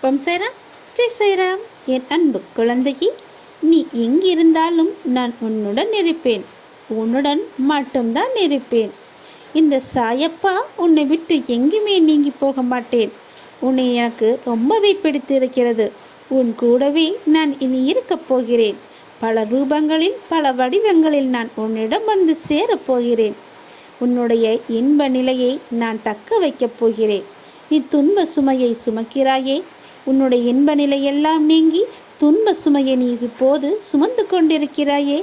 ஓம் சாய்ராம், ஜெய் சாய்ராம். என் அன்பு குழந்தையே, நீ எங்கிருந்தாலும் நான் உன்னுடன் இருப்பேன். உன்னுடன் மட்டும்தான் இருப்பேன். இந்த சாயப்பா உன்னை விட்டு எங்குமே நீங்கி போக மாட்டேன். உன்னை எனக்கு ரொம்பவே பிடித்திருக்கிறது. உன் கூடவே நான் இனி இருக்கப் போகிறேன். பல ரூபங்களில் பல வடிவங்களில் நான் உன்னிடம் வந்து சேரப்போகிறேன். உன்னுடைய இன்ப நிலையை நான் தக்க வைக்கப் போகிறேன். நீ துன்ப சுமையை சுமக்கிறாயே, உன்னுடைய இன்ப நிலையெல்லாம் நீங்கி துன்ப சுமையை நீ இப்போது சுமந்து கொண்டிருக்கிறாயே,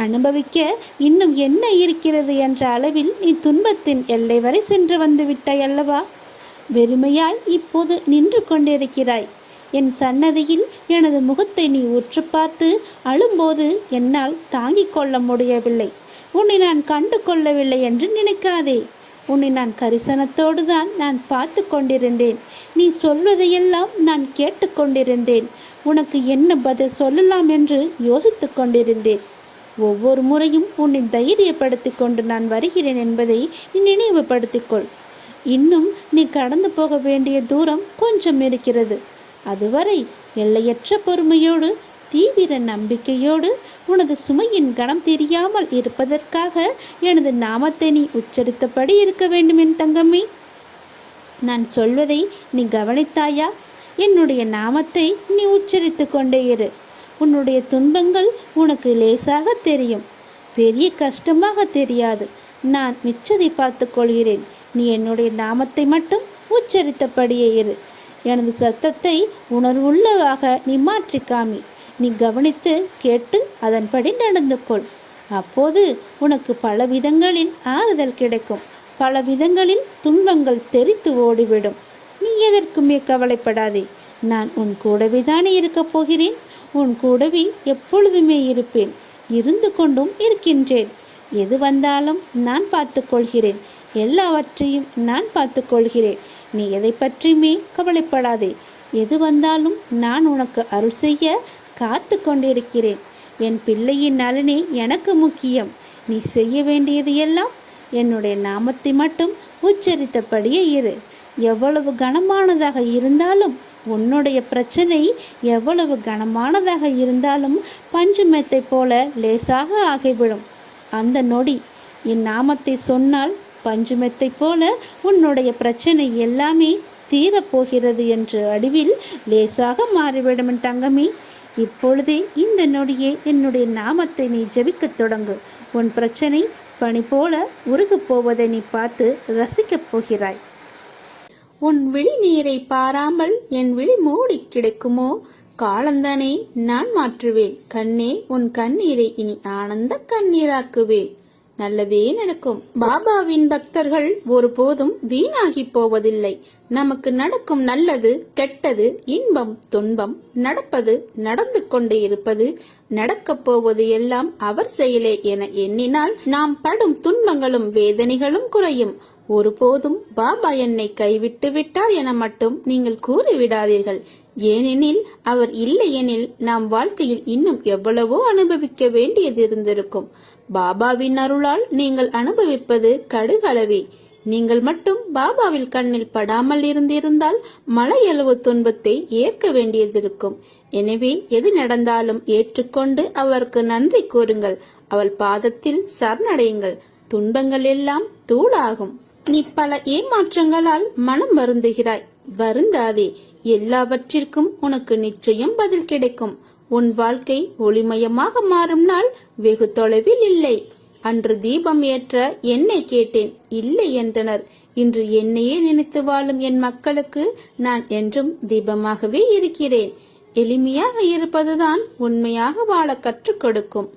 அனுபவிக்க இன்னும் என்ன இருக்கிறது என்ற அளவில் நீ துன்பத்தின் எல்லை வரை சென்று வந்து விட்டாய் அல்லவா? வெறுமையாய் இப்போது நின்று கொண்டிருக்கிறாய். என் சன்னதியில் எனது முகத்தை நீ உற்று பார்த்து அழும்போது என்னால் தாங்கிக் கொள்ள முடியவில்லை. உன்னை நான் கண்டு கொள்ளவில்லை என்று நினைக்காதே. உன்னை நான் கரிசனத்தோடு தான் நான் பார்த்து கொண்டிருந்தேன். நீ சொல்வதையெல்லாம் நான் கேட்டுக்கொண்டிருந்தேன். உனக்கு என்ன பதில் சொல்லலாம் என்று யோசித்து கொண்டிருந்தேன். ஒவ்வொரு முறையும் உன்னை தைரியப்படுத்தி கொண்டு நான் வருகிறேன் என்பதை நீ நினைவுபடுத்திக்கொள். இன்னும் நீ கடந்து போக வேண்டிய தூரம் கொஞ்சம் இருக்கிறது. அதுவரை எல்லையற்ற பொறுமையோடு தீவிர நம்பிக்கையோடு உனது சுமையின் கணம் தெரியாமல் இருப்பதற்காக எனது நாமத்தை நீ உச்சரித்தபடி இருக்க வேண்டும் என் தங்கமே. நான் சொல்வதை நீ கவனித்தாயா? என்னுடைய நாமத்தை நீ உச்சரித்து கொண்டே இரு. உன்னுடைய துன்பங்கள் உனக்கு லேசாக தெரியும், பெரிய கஷ்டமாக தெரியாது. நான் மிச்சதை பார்த்து கொள்கிறேன். நீ என்னுடைய நாமத்தை மட்டும் உச்சரித்தபடியே இரு. எனது சத்தத்தை உணர்வுள்ளதாக நீ மாற்றி காமி. நீ கவனித்து கேட்டு அதன்படி நடந்து கொள். அப்போது உனக்கு பல விதங்களில் ஆறுதல் கிடைக்கும். பல விதங்களில் துன்பங்கள் தெரித்து ஓடிவிடும். நீ எதற்குமே கவலைப்படாதே. நான் உன் கூடவே தானே இருக்கப் போகிறேன். உன் கூடவே எப்பொழுதுமே இருப்பேன். இருந்து கொண்டும் இருக்கின்றேன். எது வந்தாலும் நான் பார்த்து கொள்கிறேன். எல்லாவற்றையும் நான் பார்த்து கொள்கிறேன். நீ எதை பற்றியுமே கவலைப்படாதே. எது வந்தாலும் நான் உனக்கு அருள் செய்ய காத்து கொண்டிருக்கிறேன். என் பிள்ளையின் நலனே எனக்கு முக்கியம். நீ செய்ய வேண்டியது எல்லாம் என்னுடைய நாமத்தை மட்டும் உச்சரித்தபடியே இரு. எவ்வளவு கனமானதாக இருந்தாலும், உன்னுடைய பிரச்சனை எவ்வளவு கனமானதாக இருந்தாலும் பஞ்சு மெத்தை போல லேசாக ஆகிவிடும். அந்த நொடி என் நாமத்தை சொன்னால் பஞ்சு மெத்தை போல உன்னுடைய பிரச்சனை எல்லாமே தீரப்போகிறது என்று அடிவில் லேசாக மாறிவிடும் என் தங்கமே. இப்பொழுதே இந்த நொடியே என்னுடைய நாமத்தை நீ ஜெபிக்கத் தொடங்கு. உன் பிரச்சனை பனி போல உருகப் போவதை நீ பார்த்து ரசிக்கப் போகிறாய். உன் விழி நீரை பாராமல் என் விழி மூடி கிடைக்குமோ? காலந்தானே நான் மாற்றுவேன். கண்ணே, உன் கண்ணீரை இனி ஆனந்த கண்ணீராக்குவேன். நல்லதே நடக்கும். பாபாவின் பக்தர்கள் ஒருபோதும் வீணாகி போவதில்லை. நமக்கு நடக்கும் நல்லது கெட்டது, இன்பம் துன்பம், நடப்பது நடந்து கொண்டே இருப்பது, நடக்கப் போவது எல்லாம் அவர் செயலே என எண்ணினால் நாம் படும் துன்பங்களும் வேதனைகளும் குறையும். ஒருபோதும் பாபா என்னை கைவிட்டு விட்டார் என மட்டும் நீங்கள் கூறிவிடாதீர்கள். ஏனெனில் அவர் இல்லையெனில் நாம் வாழ்க்கையில் இன்னும் எவ்வளவோ அனுபவிக்க வேண்டியது இருந்திருக்கும். பாபாவின் அருளால் நீங்கள் அனுபவிப்பது கடுகளவே. நீங்கள் மட்டும் பாபாவில் கண்ணில் படாமல் இருந்திருந்தால் மலையளவு துன்பத்தை ஏற்க வேண்டியதிருக்கும். எனவே எது நடந்தாலும் ஏற்றுக்கொண்டு அவருக்கு நன்றி கூறுங்கள். அவள் பாதத்தில் சரணடையுங்கள். துன்பங்கள் எல்லாம் தூளாகும். நீ பல ஏமாற்றங்களால் மனம் வருந்துகிறாய். வருந்தாதே. எல்லாவற்றிற்கும் உனக்கு நிச்சயம் பதில் கிடைக்கும். உன் வாழ்க்கை ஒளிமயமாக மாறும் நாள் வெகு தொலைவில் இல்லை. அன்று தீபம் ஏற்ற என்னை கேட்டேன், இல்லை என்றனர். இன்று என்னையே நினைத்து வாழும் என் மக்களுக்கு நான் என்றும் தீபமாகவே இருக்கிறேன். எளிமையாக இருப்பதுதான் உண்மையாக வாழ கற்றுக் கொடுக்கும்.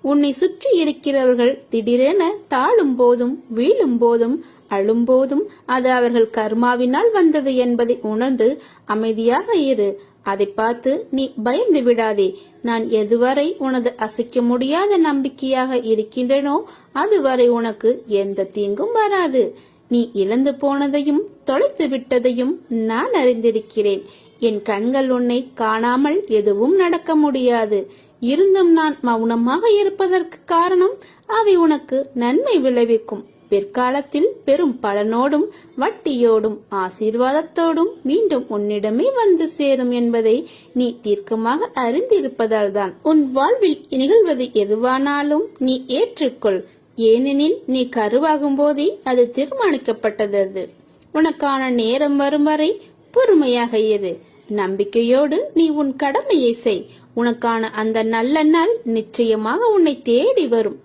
உன்னை சுற்றி இருக்கிறவர்கள் திடீரென தாழும் போதும் வீழும் போதும் அழும்போதும் அது அவர்கள் கர்மாவினால் வந்தது என்பதை உணர்ந்து அமைதியாக இரு. அதை பார்த்து நீ பயந்து விடாதே. நான் எதுவரை உனது அசைக்க முடியாத நம்பிக்கையாக இருக்கின்றனோ அதுவரை உனக்கு எந்த தீங்கும் வராது. நீ இழந்து போனதையும் தொலைத்து விட்டதையும் நான் அறிந்திருக்கிறேன். என் கண்கள் உன்னை காணாமல் எதுவும் நடக்க முடியாது. இருந்தும் நான் மௌனமாக இருப்பதற்கு காரணம் அவை உனக்கு நன்மை விளைவிக்கும். பிற்காலத்தில் பெரும் பலனோடும் வட்டியோடும் ஆசீர்வாதத்தோடும் மீண்டும் உன்னிடமே வந்து சேரும் என்பதை நீ தீர்க்கமாக அறிந்திருப்பதால் தான் உன் வாழ்வில் நிகழ்வது எதுவானாலும் நீ ஏற்றுக்கொள். ஏனெனில் நீ கருவாகும் போதே அது தீர்மானிக்கப்பட்டது. உனக்கான நேரம் வரும் வரை பொறுமையாக இரு. நம்பிக்கையோடு நீ உன் கடமையை செய். உனக்கான அந்த நல்ல நாள் நிச்சயமாக உன்னை தேடி வரும்.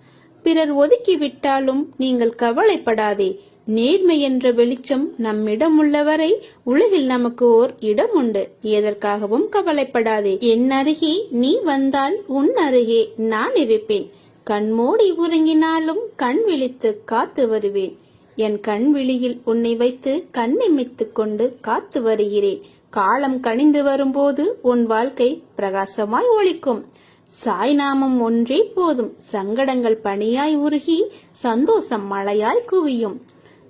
பிறர் ஒதுக்கிவிட்டாலும் நீங்கள் கவலைப்படாதே. நேர்மை என்ற வெளிச்சம் நம்மிடம் உள்ளவரை உலகில் நமக்கு ஓர் இடம் உண்டு. எதற்காகவும் கவலைப்படாதே. என் அருகே நீ வந்தால் உன் அருகே நான் இருப்பேன். கண்மூடி உறங்கினாலும் கண் விழித்து காத்து வருவேன். என் கண் விழியில் உன்னை வைத்து கண்ணிமித்துக் கொண்டு காத்து வருகிறேன். காலம் கனிந்து வரும்போது உன் வாழ்க்கை பிரகாசமாய் ஒளிக்கும். சாய்நாமம் ஒன்றே போதும். சங்கடங்கள் பனியாய் உருகி சந்தோஷம் மழையாய் குவியும்.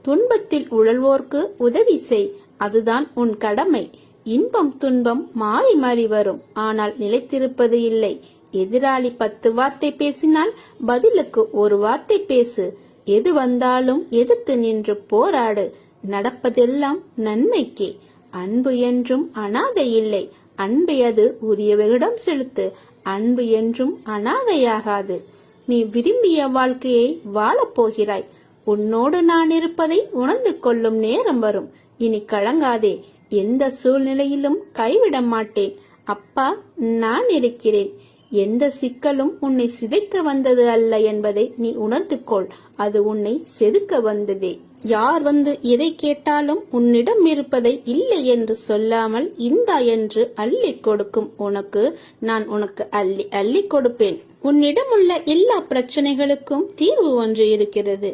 துன்பத்தில் உழல்வோர்க்கு உதவி செய். அதுதான் உன் கடமை. இன்பம் துன்பம் மாறி மாறி வரும். ஆனால் நிலைத்திருப்பது இல்லை. எதிராளி 10 வார்த்தை பேசினால் பதிலுக்கு ஒரு வார்த்தை பேசு. எது வந்தாலும் எதிர்த்து நின்று போராடு. நடப்பதெல்லாம் நன்மைக்கே. அன்பு என்றும் அனாதை இல்லை. அன்பை அது உரியவரிடம் செலுத்து. அன்பு என்றும் அனாதையாகாது. நீ விரும்பிய வாழ்க்கையை வாழப்போகிறாய். உன்னோடு நான் இருப்பதை உணர்ந்து கொள்ளும் நேரம் வரும். இனி கலங்காதே. எந்த சூழ்நிலையிலும் கைவிட மாட்டேன். அப்பா, நான் இருக்கிறேன். எந்த சிக்கலும் உன்னை சிதைக்க வந்தது அல்ல என்பதை நீ உணர்ந்து கொள். அது உன்னை செதுக்க வந்ததே. யார் வந்து எதை கேட்டாலும் உன்னிடம் இருப்பதை இல்லை என்று சொல்லாமல் இந்தா என்று அள்ளி கொடுக்கும் நான் உனக்கு அள்ளி அள்ளி கொடுப்பேன். உன்னிடம் உள்ள எல்லா பிரச்சனைகளுக்கும் தீர்வு ஒன்று இருக்கிறது.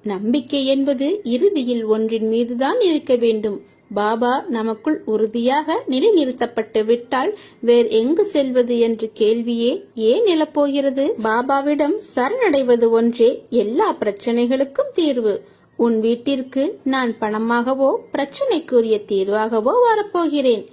நம்பிக்கை என்பது இறுதியில் ஒன்றின் மீதுதான் இருக்க வேண்டும். பாபா நமக்குள் உறுதியாக நிலைநிறுத்தப்பட்டு விட்டால் வேறு எங்கு செல்வது என்ற கேள்வியே ஏன் எழப்போகிறது? பாபாவிடம் சரணடைவது ஒன்றே எல்லா பிரச்சனைகளுக்கும் தீர்வு. உன் வீட்டிற்கு நான் பணமாகவோ பிரச்சனைக்குரிய தீர்வாகவோ வரப்போகிறேன்.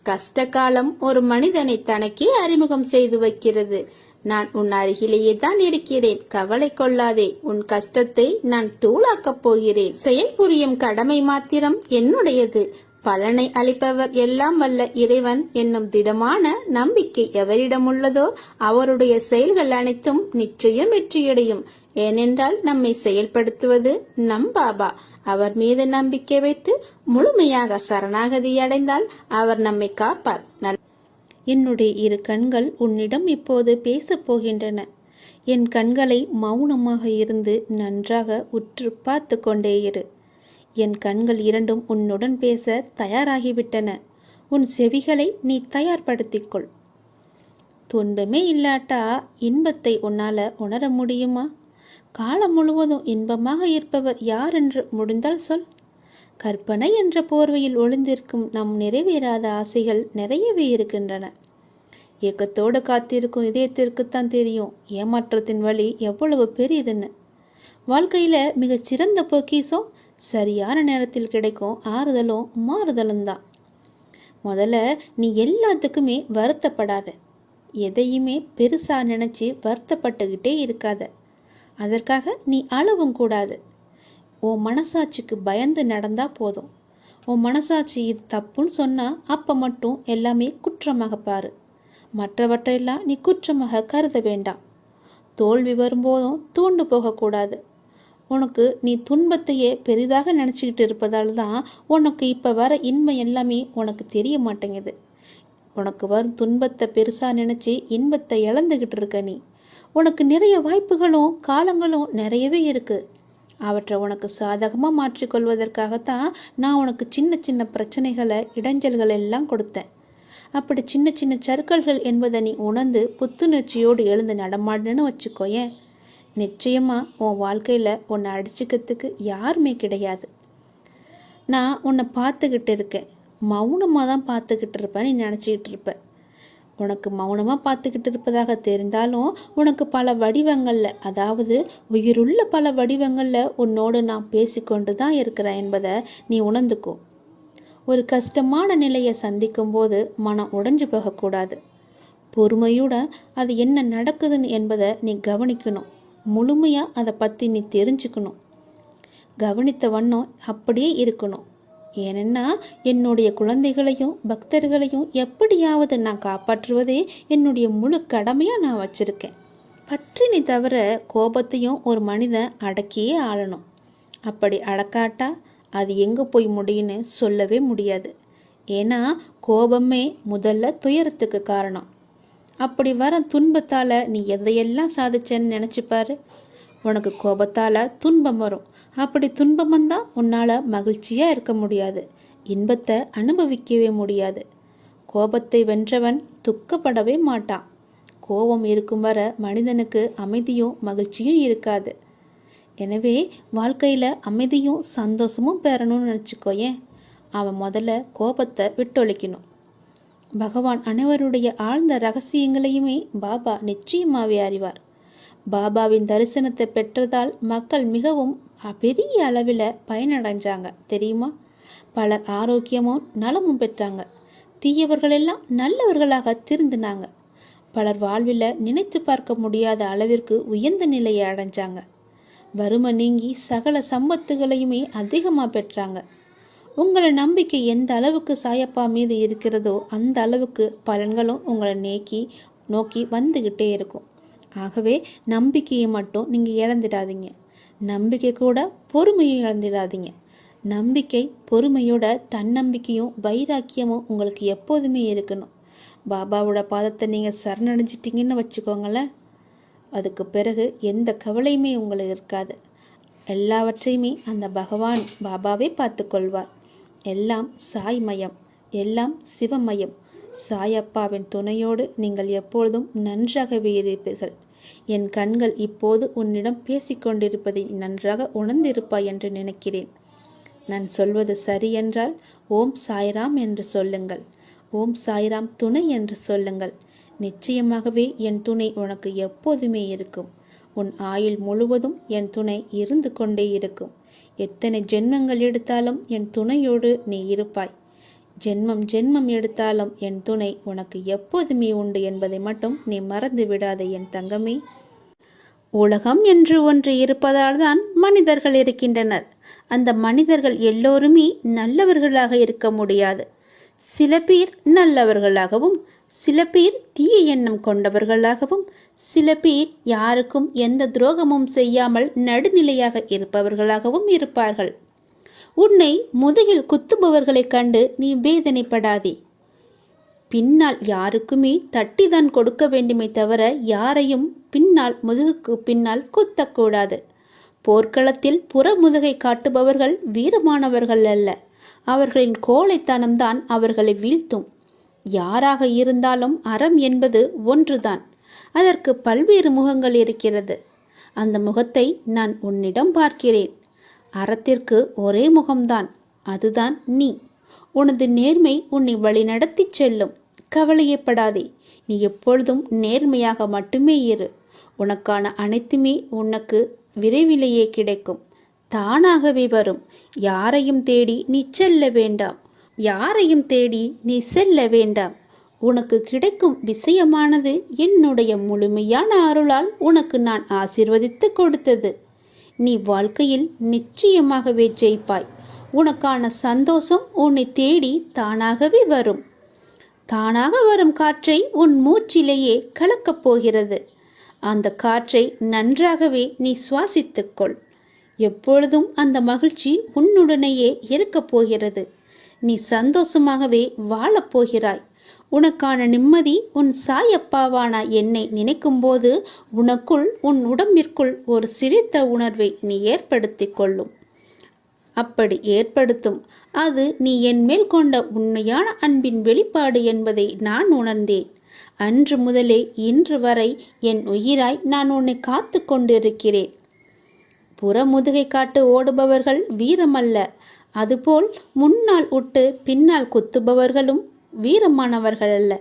கஷ்ட காலம் ஒரு மனிதனை தனக்கே அறிமுகம் செய்து வைக்கிறது. நான் உன் அருகிலேயே தான் இருக்கிறேன். கவலை கொள்ளாதே. உன் கஷ்டத்தை நான் தூளாக்கப் போகிறேன். செயல் புரியும் கடமை மாத்திரம் என்னுடையது. பலனை அளிப்பவர் எல்லாம் வல்ல இறைவன் என்னும் திடமான நம்பிக்கை எவரிடம் உள்ளதோ அவருடைய செயல்கள் அனைத்தும் நிச்சயம் வெற்றியடையும். ஏனென்றால் நம்மை செயல்படுத்துவது நம் பாபா. அவர் மீது நம்பிக்கை வைத்து முழுமையாக சரணாகதி அடைந்தால் அவர் நம்மை காப்பார். என்னுடைய 2 கண்கள் உன்னிடம் இப்போது பேசப் போகின்றன. என் கண்களை மௌனமாக இருந்து நன்றாக உற்று பார்த்து கொண்டே இரு. என் கண்கள் 2ம் உன்னுடன் பேச தயாராகிவிட்டன. உன் செவிகளை நீ தயார்படுத்திக்கொள். துன்பமே இல்லாட்டா இன்பத்தை உன்னால உணர முடியுமா? காலம் முழுவதும் இன்பமாக இருப்பவர் யார் என்று முடிந்தால் சொல். கற்பனை என்ற போர்வையில் ஒளிந்திருக்கும் நம் நிறைவேறாத ஆசைகள் நிறையவே இருக்கின்றன. ஏக்கத்தோடு காத்திருக்கும் இதயத்திற்குத்தான் தெரியும் ஏமாற்றத்தின் வழி எவ்வளவு பெரியதுன்னு. வாழ்க்கையில மிகச்சிறந்த பொக்கிஷம் சரியான நேரத்தில் கிடைக்கும் ஆறுதலும் மாறுதலும் தான். முதல்ல நீ எல்லாத்துக்குமே வருத்தப்படாத. எதையுமே பெருசா நினைச்சு வருத்தப்பட்டுக்கிட்டே இருக்காத. அதற்காக நீ அழவும் கூடாது. உன் மனசாட்சிக்கு பயந்து நடந்தா போதும். உன் மனசாட்சி இது தப்புன்னு சொன்னா அப்ப மட்டும் எல்லாமே குற்றமாக பாரு. மற்றவற்றையெல்லாம் நீ குற்றமாக கருத வேண்டாம். தோல்வி வரும்போதும் தூண்டு போகக்கூடாது. உனக்கு நீ துன்பத்தையே பெரிதாக நினச்சிக்கிட்டு இருப்பதால் தான் உனக்கு இப்போ வர இன்பம் எல்லாமே உனக்கு தெரிய மாட்டேங்குது. உனக்கு வரும் துன்பத்தை பெருசாக நினச்சி இன்பத்தை இழந்துக்கிட்டு இருக்க நீ. உனக்கு நிறைய வாய்ப்புகளும் காலங்களும் நிறையவே இருக்குது. அவற்றை உனக்கு சாதகமாக மாற்றிக்கொள்வதற்காகத்தான் நான் உனக்கு சின்ன சின்ன பிரச்சனைகளை இடைஞ்சல்கள் எல்லாம் கொடுத்தேன். அப்படி சின்ன சின்ன சறுக்கல்கள் என்பதை நீ உணர்ந்து புத்துணர்ச்சியோடு எழுந்து நடமாடுன்னு வச்சுக்கோயேன். நிச்சயமாக உன் வாழ்க்கையில் உன்னை அடிச்சுக்கிறதுக்கு யாருமே கிடையாது. நான் உன்னை பார்த்துக்கிட்டு இருக்கேன். மௌனமாக தான் பார்த்துக்கிட்டு இருப்பேன். நீ நினச்சிக்கிட்டு இருப்ப. உனக்கு மௌனமாக பார்த்துக்கிட்டு இருப்பதாக தெரிந்தாலும் உனக்கு பல வடிவங்களில், அதாவது உயிருள்ள பல வடிவங்களில் உன்னோடு நான் பேசிக்கொண்டு தான் இருக்கிறேன் என்பதை நீ உணர்ந்துக்கோ. ஒரு கஷ்டமான நிலையை சந்திக்கும் போது மனம் உடைஞ்சு போகக்கூடாது. பொறுமையுடன் அது என்ன நடக்குதுன்னு என்பதை நீ கவனிக்கணும். முழுமையாக அதை பற்றி நீ தெரிஞ்சுக்கணும். கவனித்த வண்ணம் அப்படியே இருக்கணும். ஏனென்னா என்னுடைய குழந்தைகளையும் பக்தர்களையும் எப்படியாவது நான் காப்பாற்றுவதே என்னுடைய முழு கடமையாக நான் வச்சுருக்கேன். பற்றினி தவிர கோபத்தையும் ஒரு மனிதன் அடக்கியே ஆளணும். அப்படி அடக்காட்டா அது எங்கே போய் முடியும்னு சொல்லவே முடியாது. ஏன்னா கோபமே முதல்ல துயரத்துக்கு காரணம். அப்படி வர துன்பத்தால் நீ எதையெல்லாம் சாதிச்சேன்னு நினச்சிப்பாரு. உனக்கு கோபத்தால் துன்பம் வரும். அப்படி துன்பம் வந்தால் உன்னால் மகிழ்ச்சியாக இருக்க முடியாது, இன்பத்தை அனுபவிக்கவே முடியாது. கோபத்தை வென்றவன் துக்கப்படவே மாட்டான். கோபம் இருக்கும் வர மனிதனுக்கு அமைதியும் மகிழ்ச்சியும் இருக்காது. எனவே வாழ்க்கையில் அமைதியும் சந்தோஷமும் பெறணும்னு நினச்சிக்கோயேன். அவன் முதல்ல கோபத்தை விட்டொழிக்கணும். பகவான் அனைவருடைய ஆழ்ந்த ரகசியங்களையுமே பாபா நிச்சயமாகவே அறிவார். பாபாவின் தரிசனத்தை பெற்றதால் மக்கள் மிகவும் பெரிய அளவில் பயனடைஞ்சாங்க தெரியுமா? பலர் ஆரோக்கியமும் நலமும் பெற்றாங்க. தீயவர்களெல்லாம் நல்லவர்களாக திருந்தினாங்க. பலர் வாழ்வில் நினைத்து பார்க்க முடியாத அளவிற்கு உயர்ந்த நிலையை அடைஞ்சாங்க. வறுமை நீங்கி சகல சம்பத்துகளையுமே அதிகமாக பெற்றாங்க. உங்களை நம்பிக்கை எந்த அளவுக்கு சாயப்பா மீது இருக்கிறதோ அந்த அளவுக்கு பலன்களும் உங்களை நோக்கி வந்துக்கிட்டே இருக்கும். ஆகவே நம்பிக்கையை மட்டும் நீங்கள் இழந்துடாதீங்க. நம்பிக்கை கூட பொறுமையும் இழந்துடாதீங்க. நம்பிக்கை பொறுமையோட தன்னம்பிக்கையும் வைராக்கியமும் உங்களுக்கு எப்போதுமே இருக்கணும். பாபாவோட பாதத்தை நீங்கள் சரணடைஞ்சிட்டிங்கன்னு வச்சுக்கோங்களேன். அதுக்கு பிறகு எந்த கவலையுமே உங்களுக்கு இருக்காது. எல்லாவற்றையுமே அந்த பகவான் பாபாவே பார்த்து கொள்வார். எல்லாம் சாய்மயம், எல்லாம் சிவமயம். சாயப்பாவின் துணையோடு நீங்கள் எப்பொழுதும் நன்றாகவே இருப்பீர்கள். என் கண்கள் இப்போது உன்னிடம் பேசிக்கொண்டிருப்பதை நன்றாக உணர்ந்திருப்பாய் என்று நினைக்கிறேன். நான் சொல்வது சரி என்றால் ஓம் சாய்ராம் என்று சொல்லுங்கள். ஓம் சாய்ராம் துணை என்று சொல்லுங்கள். நிச்சயமாகவே என் துணை உனக்கு எப்போதுமே இருக்கும். உன் ஆயுள் முழுவதும் என் துணை இருந்து கொண்டே இருக்கும். எத்தனை ஜென்மங்கள் எடுத்தாலும் என் துணையோடு நீ இருப்பாய். ஜென்மம் எடுத்தாலும் என் துணை உனக்கு எப்போதுமே உண்டு என்பதை மட்டும் நீ மறந்து விடாதே என் தங்கமே. உலகம் என்று ஒன்று இருப்பதால் தான் மனிதர்கள் இருக்கின்றனர். அந்த மனிதர்கள் எல்லோருமே நல்லவர்களாக இருக்க முடியாது. சில பேர் நல்லவர்களாகவும், சில பேர் தீய எண்ணம் கொண்டவர்களாகவும், சில பேர் யாருக்கும் எந்த துரோகமும் செய்யாமல் நடுநிலையாக இருப்பவர்களாகவும் இருப்பார்கள். உன்னை முதுகில் குத்துபவர்களை கண்டு நீ வேதனைப்படாதே. பின்னால் யாருக்குமே தட்டிதான் கொடுக்க வேண்டுமே தவிர யாரையும் முதுகுக்கு பின்னால் குத்தக்கூடாது. போர்க்களத்தில் புறமுதுகை காட்டுபவர்கள் வீரமானவர்கள் அல்ல. அவர்களின் கோழைத்தனம்தான் அவர்களை வீழ்த்தும். யாராக இருந்தாலும் அறம் என்பது ஒன்றுதான். அதற்கு பல்வேறு முகங்கள் இருக்கிறது. அந்த முகத்தை நான் உன்னிடம் பார்க்கிறேன். அறத்திற்கு ஒரே முகம்தான், அதுதான் நீ. உனது நேர்மை உன்னை வழிநடத்தி செல்லும். கவலையப்படாதே. நீ எப்பொழுதும் நேர்மையாக மட்டுமே இரு. உனக்கான அனைத்துமே உனக்கு விரைவிலேயே கிடைக்கும். தானாகவே வரும். யாரையும் தேடி நீ செல்ல வேண்டாம். உனக்கு கிடைக்கும் விஷயமானது என்னுடைய முழுமையான அருளால் உனக்கு நான் ஆசீர்வதித்து கொடுத்தது. நீ வாழ்க்கையில் நிச்சயமாகவே ஜெயிப்பாய். உனக்கான சந்தோஷம் உன்னை தேடி தானாகவே வரும். தானாக வரும் காற்றை உன் மூச்சிலேயே கலக்கப் போகிறது. அந்த காற்றை நன்றாகவே நீ சுவாசித்துக்கொள். எப்பொழுதும் அந்த மகிழ்ச்சி உன்னுடனேயே இருக்கப் போகிறது. நீ சந்தோஷமாகவே வாழப்போகிறாய். உனக்கான நிம்மதி உன் சாயப்பாவான என்னை நினைக்கும்போது உன் உடம்பிற்குள் ஒரு சிரித்த உணர்வை நீ ஏற்படுத்தி கொள்ளும். அப்படி ஏற்படுத்தும் அது நீ என் மேல் கொண்ட உண்மையான அன்பின் வெளிப்பாடு என்பதை நான் உணர்ந்தேன். அன்று முதலே இன்று வரை என் உயிராய் நான் உன்னை காத்து கொண்டிருக்கிறேன். புறமுதுகை காட்டு ஓடுபவர்கள் வீரமல்ல. அதுபோல் முன்னால் விட்டு பின்னால் குத்துபவர்களும் வீரமானவர்கள் அல்ல,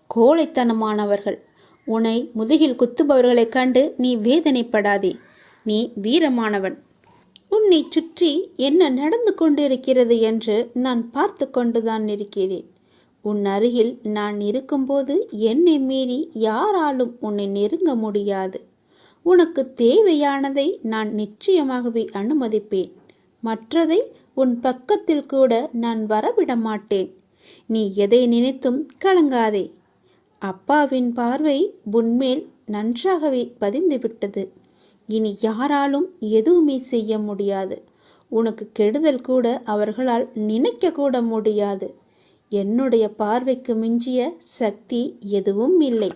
கோழைத்தனமானவர்கள். உன்னை முதுகில் குத்துபவர்களைக் கண்டு நீ வேதனைப்படாதே. நீ வீரமானவன். உன்னை சுற்றி என்ன நடந்து கொண்டிருக்கிறது என்று நான் பார்த்து கொண்டுதான் இருக்கிறேன். உன் அருகில் நான் இருக்கும்போது என்னை மீறி யாராலும் உன்னை நெருங்க முடியாது. உனக்கு தேவையானதை நான் நிச்சயமாகவே அனுமதிப்பேன். மற்றதை உன் பக்கத்தில் கூட நான் வரவிட மாட்டேன். நீ எதை நினைத்தும் கலங்காதே. அப்பாவின் பார்வை உன்மேல் நன்றாகவே பதிந்துவிட்டது. இனி யாராலும் எதுவுமே செய்ய முடியாது. உனக்கு கெடுதல் கூட அவர்களால் நினைக்க கூட முடியாது. என்னுடைய பார்வைக்கு மிஞ்சிய சக்தி எதுவும் இல்லை.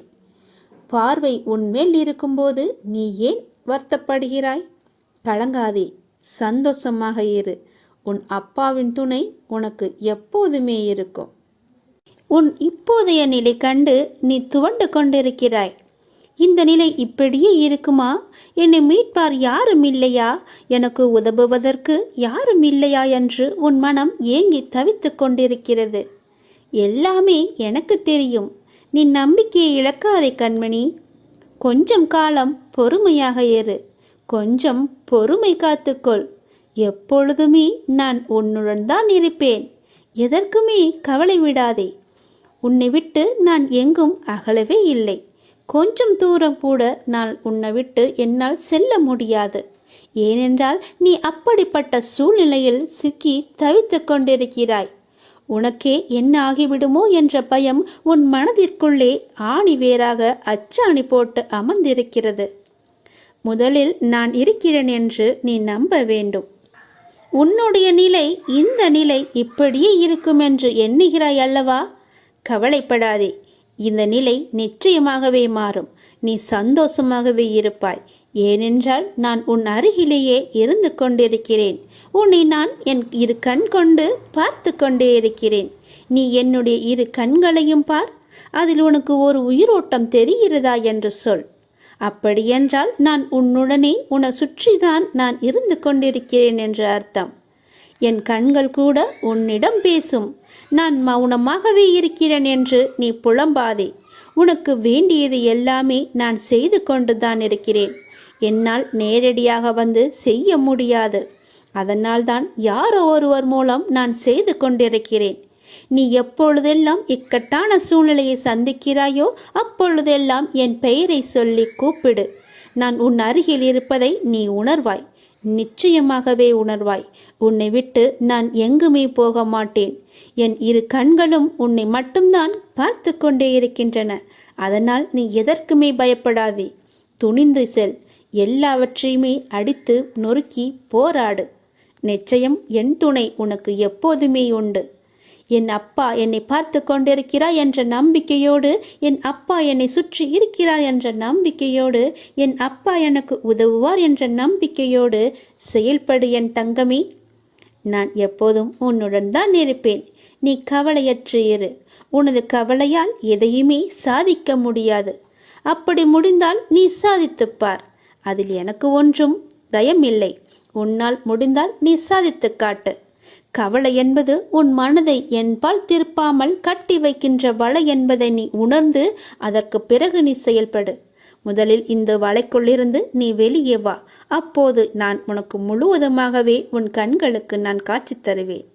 பார்வை உன்மேல் இருக்கும்போது நீ ஏன் வருத்தப்படுகிறாய்? கலங்காதே, சந்தோஷமாக இரு. உன் அப்பாவின் துணை உனக்கு எப்போதுமே இருக்கும். உன் இப்போதைய நிலை கண்டு நீ துவண்டு கொண்டிருக்கிறாய். இந்த நிலை இப்படியே இருக்குமா? என்னை மீட்பார் யாரும் இல்லையா? எனக்கு உதவுவதற்கு யாரும் இல்லையா என்று உன் மனம் ஏங்கி தவித்து கொண்டிருக்கிறது. எல்லாமே எனக்கு தெரியும். நீ நம்பிக்கையை இழக்காதே கண்மணி. கொஞ்சம் காலம் பொறுமையாக இரு. கொஞ்சம் பொறுமை காத்துக்கொள். எப்பொழுதுமே நான் உன்னுடன் தான் இருப்பேன். எதற்குமே கவலை விடாதே. உன்னை விட்டு நான் எங்கும் அகலவே இல்லை. கொஞ்சம் தூரம் கூட நான் உன்னை விட்டு என்னால் செல்ல முடியாது. ஏனென்றால் நீ அப்படிப்பட்ட சூழ்நிலையில் சிக்கி தவித்து கொண்டிருக்கிறாய். உனக்கே என்ன ஆகிவிடுமோ என்ற பயம் உன் மனதிற்குள்ளே ஆணி வேறாக அச்சாணி போட்டு அமர்ந்திருக்கிறது. முதலில் நான் இருக்கிறேன் என்று நீ நம்ப வேண்டும். உன்னுடைய நிலை இந்த நிலை இப்படியே இருக்கும் என்று எண்ணுகிறாய் அல்லவா? கவலைப்படாதே. இந்த நிலை நிச்சயமாகவே மாறும். நீ சந்தோஷமாகவே இருப்பாய். ஏனென்றால் நான் உன் அருகிலேயே இருந்து கொண்டிருக்கிறேன். உன்னை நான் என் இரு கண் கொண்டு பார்த்து கொண்டே இருக்கிறேன். நீ என்னுடைய இரு கண்களையும் பார். அதில் உனக்கு ஒரு உயிரோட்டம் தெரிகிறதா என்று சொல். அப்படியென்றால் நான் உன்னுடனே உன்னை சுற்றிதான் நான் இருந்து கொண்டிருக்கிறேன் என்று அர்த்தம். என் கண்கள் கூட உன்னிடம் பேசும். நான் மௌனமாகவே இருக்கிறேன் என்று நீ புலம்பாதே. உனக்கு வேண்டியது எல்லாமே நான் செய்து கொண்டுதான் இருக்கிறேன். என்னால் நேரடியாக வந்து செய்ய முடியாது. அதனால்தான் யாரோ ஒருவர் மூலம் நான் செய்து கொண்டிருக்கிறேன். நீ எப்பொழுதெல்லாம் இக்கட்டான சூழ்நிலையை சந்திக்கிறாயோ அப்பொழுதெல்லாம் என் பெயரை சொல்லி கூப்பிடு. நான் உன் அருகில் இருப்பதை நீ உணர்வாய். நிச்சயமாகவே உணர்வாய். உன்னை விட்டு நான் எங்குமே போக மாட்டேன். என் இரு கண்களும் உன்னை மட்டும்தான் பார்த்து கொண்டே இருக்கின்றன. அதனால் நீ எதற்குமே பயப்படாதே. துணிந்து செல். எல்லாவற்றையுமே அடித்து நொறுக்கி போராடு. நிச்சயம் என் துணை உனக்கு எப்போதுமே உண்டு. என் அப்பா என்னை பார்த்து கொண்டிருக்கிறார் என்ற நம்பிக்கையோடு, என் அப்பா என்னை சுற்றி இருக்கிறார் என்ற நம்பிக்கையோடு, என் அப்பா எனக்கு உதவுவார் என்ற நம்பிக்கையோடு செயல்படு என் தங்கமே. நான் எப்போதும் உன்னுடன் தான் இருப்பேன். நீ கவலையற்று இரு. உனது கவலையால் எதையுமே சாதிக்க முடியாது. அப்படி முடிந்தால் நீ சாதித்துப்பார். அதில் எனக்கு ஒன்றும் பயமில்லை. உன்னால் முடிந்தால் நீ சாதித்து காட்டு. கவலை என்பது உன் மனதை என்பால் திருப்பாமல் கட்டி வைக்கின்ற வலை என்பதை நீ உணர்ந்து அதற்கு பிறகு நீ செயல்படு. முதலில் இந்த வலைக்குள்ளிருந்து நீ வெளியே வா. அப்போது நான் உனக்கு முழுவதுமாகவே உன் கண்களுக்கு நான் காட்சி தருவேன்.